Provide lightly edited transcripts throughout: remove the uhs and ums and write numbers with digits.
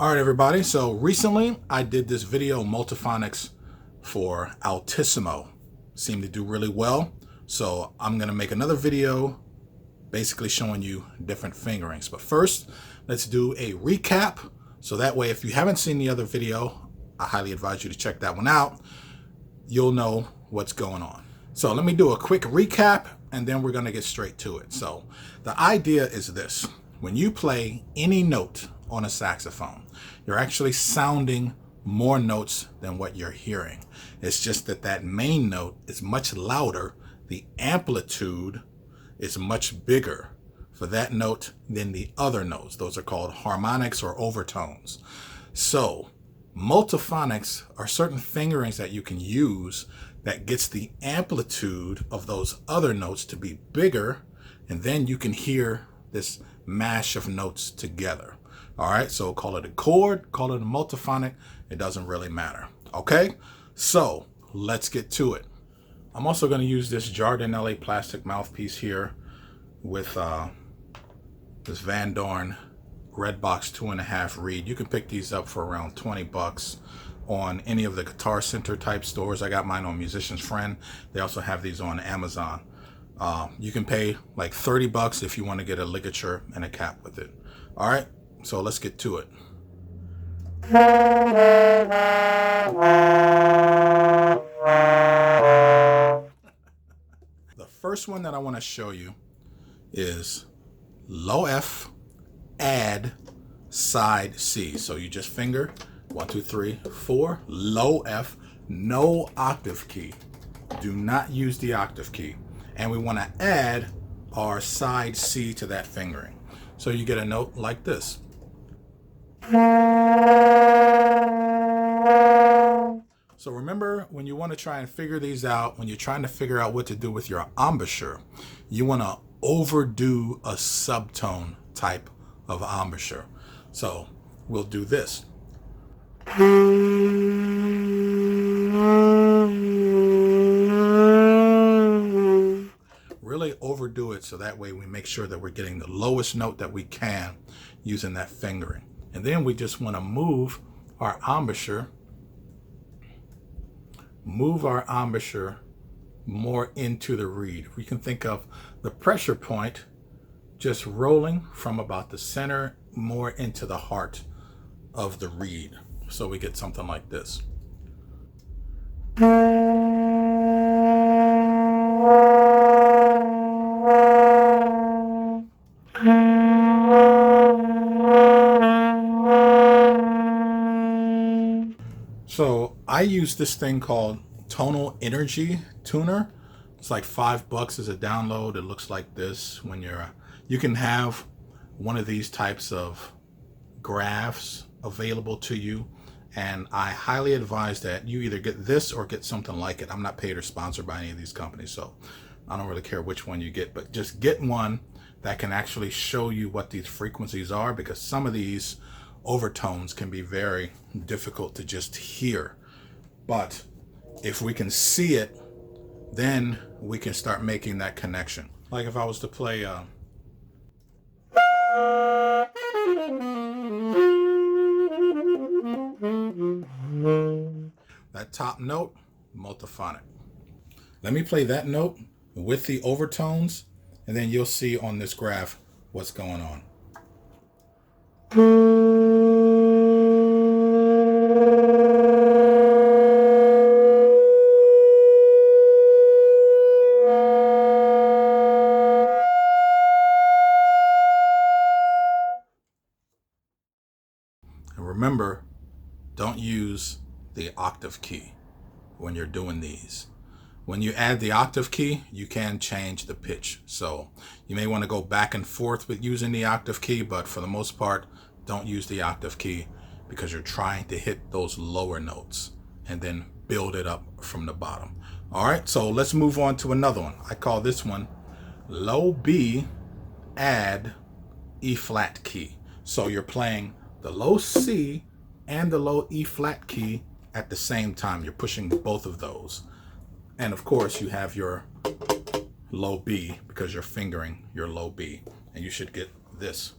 All right, everybody. So recently I did this video Multiphonics for Altissimo. Seemed to do really well. So I'm going to make another video basically showing you different fingerings. But first, let's do a recap. So that way, if you haven't seen the other video, I highly advise you to check that one out. You'll know what's going on. So let me do a quick recap and then we're going to get straight to it. So the idea is this. When you play any note on a saxophone, you're actually sounding more notes than what you're hearing. It's just that that main note is much louder. The amplitude is much bigger for that note than the other notes. Those are called harmonics or overtones. So multiphonics are certain fingerings that you can use that gets the amplitude of those other notes to be bigger, and then you can hear this mash of notes together. All right, so call it a chord, call it a multiphonic, it doesn't really matter. Okay, so let's get to it. I'm also going to use this Giardinelli plastic mouthpiece here with this Van Dorn Red Box 2.5 reed. You can pick these up for around 20 bucks on any of the Guitar Center type stores. I got mine on Musician's Friend. They also have these on Amazon. You can pay like 30 bucks if you want to get a ligature and a cap with it. All right, so let's get to it. The first one that I want to show you is low F, add, side C. So you just finger 1, 2, 3, 4, low F, no octave key. Do not use the octave key. And we want to add our side C to that fingering. So you get a note like this. So remember, when you want to try and figure these out, when you're trying to figure out what to do with your embouchure, you want to overdo a subtone type of embouchure. So we'll do this. Really overdo it so that way we make sure that we're getting the lowest note that we can using that fingering. And then we just want to move our embouchure more into the reed. We can think of the pressure point just rolling from about the center more into the heart of the reed. So we get something like this. So I use this thing called Tonal Energy Tuner. It's like $5 as a download. It looks like this. When you can have one of these types of graphs available to you, and I highly advise that you either get this or get something like it. I'm not paid or sponsored by any of these companies, so I don't really care which one you get, but just get one that can actually show you what these frequencies are, because some of these overtones can be very difficult to just hear. But if we can see it, then we can start making that connection. Like if I was to play that top note, multiphonic. Let me play that note with the overtones, and then you'll see on this graph what's going on. And remember, don't use the octave key when you're doing these. When you add the octave key, you can change the pitch. So you may want to go back and forth with using the octave key, but for the most part, don't use the octave key because you're trying to hit those lower notes and then build it up from the bottom. All right, so let's move on to another one. I call this one low B, add E flat key. So you're playing the low C and the low E flat key at the same time. You're pushing both of those. And of course you have your low B because you're fingering your low B, and you should get this.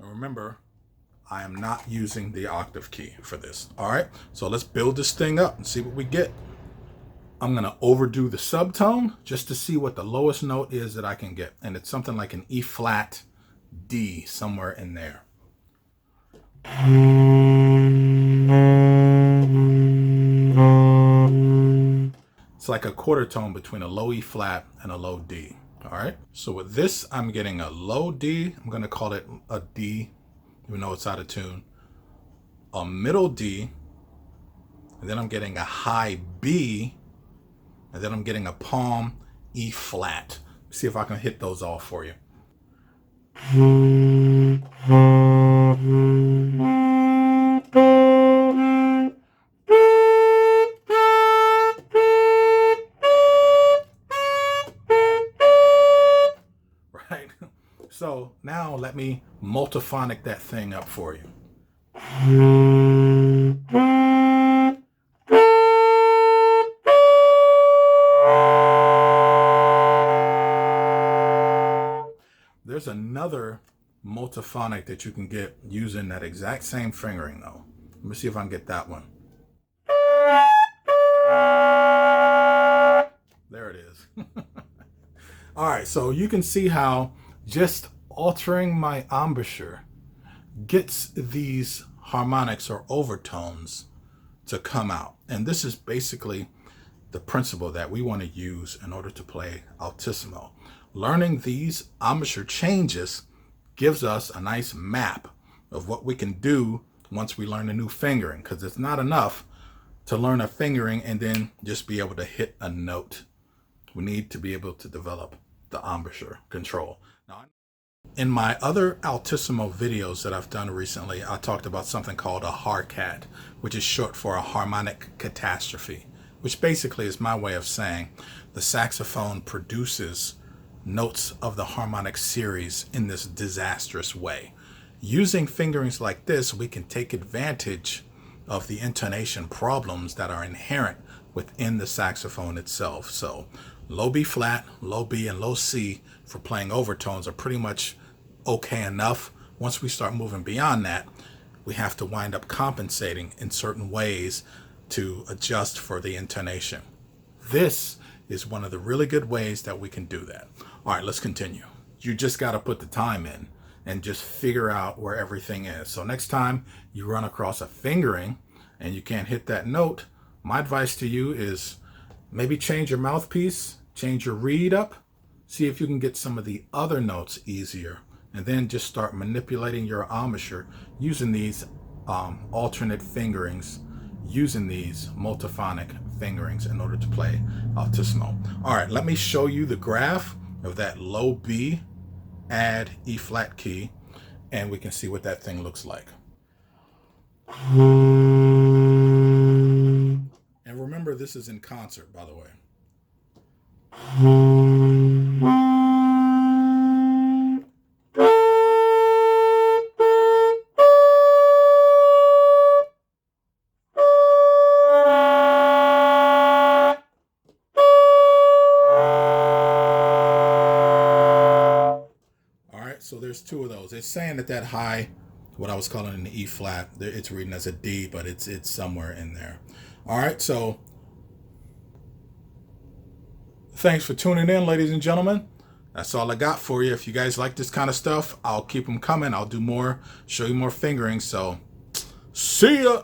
Remember, I am not using the octave key for this. All right, so let's build this thing up and see what we get. I'm gonna overdo the subtone just to see what the lowest note is that I can get. And it's something like an E flat D, somewhere in there. It's like a quarter tone between a low E flat and a low D. All right, so with this, I'm getting a low D. I'm gonna call it a D, even though it's out of tune. A middle D, and then I'm getting a high B, and then I'm getting a palm E flat. See if I can hit those all for you. Right? So now let me multiphonic that thing up for you. There's another multiphonic that you can get using that exact same fingering though. Let me see if I can get that one. There it is. All right, so you can see how just altering my embouchure gets these harmonics or overtones to come out. And this is basically the principle that we want to use in order to play Altissimo. Learning these embouchure changes gives us a nice map of what we can do once we learn a new fingering, because it's not enough to learn a fingering and then just be able to hit a note. We need to be able to develop the embouchure control. Now, in my other Altissimo videos that I've done recently, I talked about something called a HARCAT, which is short for a harmonic catastrophe, which basically is my way of saying the saxophone produces notes of the harmonic series in this disastrous way. Using fingerings like this, we can take advantage of the intonation problems that are inherent within the saxophone itself. So low B flat, low B, and low C for playing overtones are pretty much okay enough. Once we start moving beyond that, we have to wind up compensating in certain ways to adjust for the intonation. This is one of the really good ways that we can do that. All right, let's continue. You just got to put the time in and just figure out where everything is. So next time you run across a fingering and you can't hit that note, my advice to you is maybe change your mouthpiece, change your reed up, see if you can get some of the other notes easier, and then just start manipulating your embouchure using these alternate fingerings, using these multiphonic fingerings in order to play Altissimo. All right, let me show you the graph of that low B, add E flat key, and we can see what that thing looks like. And remember, this is in concert, by the way. So there's two of those. It's saying that high, what I was calling an E flat, it's reading as a D, but it's somewhere in there. All right, so thanks for tuning in, ladies and gentlemen. That's all I got for you. If you guys like this kind of stuff, I'll keep them coming. I'll do more, show you more fingering. So see ya.